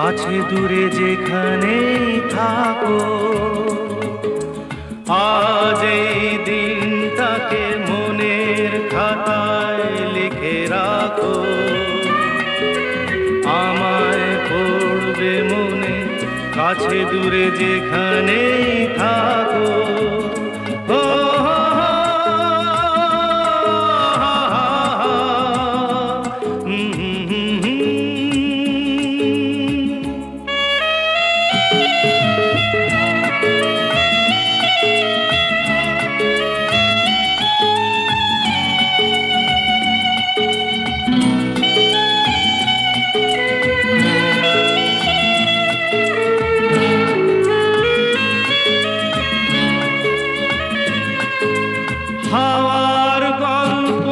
কাছে দূরে যেখানেই থাকো, আজ এই দিনটাকে মনের খাতায় লিখে রাখো। আমায় পড়বে মনে, কাছে দূরে যেখানেই থাকো। হাওয়ার গল্প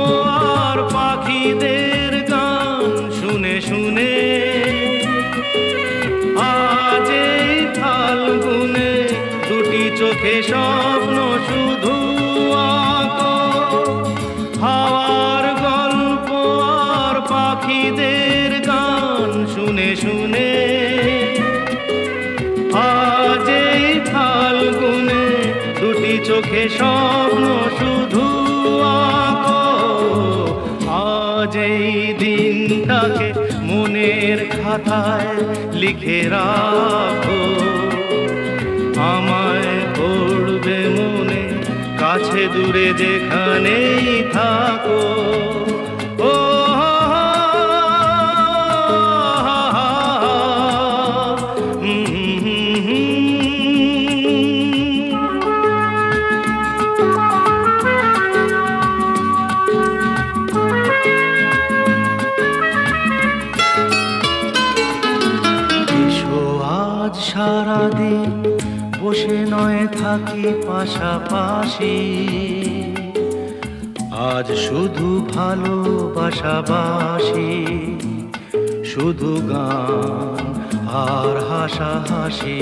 আর পাখিদের গান শুনে শুনে আজ এই ফাল্গুনে দুটি চোখে স্বপ্ন শুধু আঁকো। হাওয়ার গল্প আর পাখিদের গান শুনে শুনে আজ এই ফাল্গুনে দুটি চোখে স্বপ্ন শুধু আঁকো। আজ এই দিনটাকে মনের খাতায় লিখে রাখো। আমায় পড়বে মনে, কাছে দূরে যেখানেই থাকো। ও আজ সারাদিন বসে নয় থাকি পাশাপাশি, আজ শুধু ভালোবাসাবাসি, শুধু গান আর হাসাহাসি।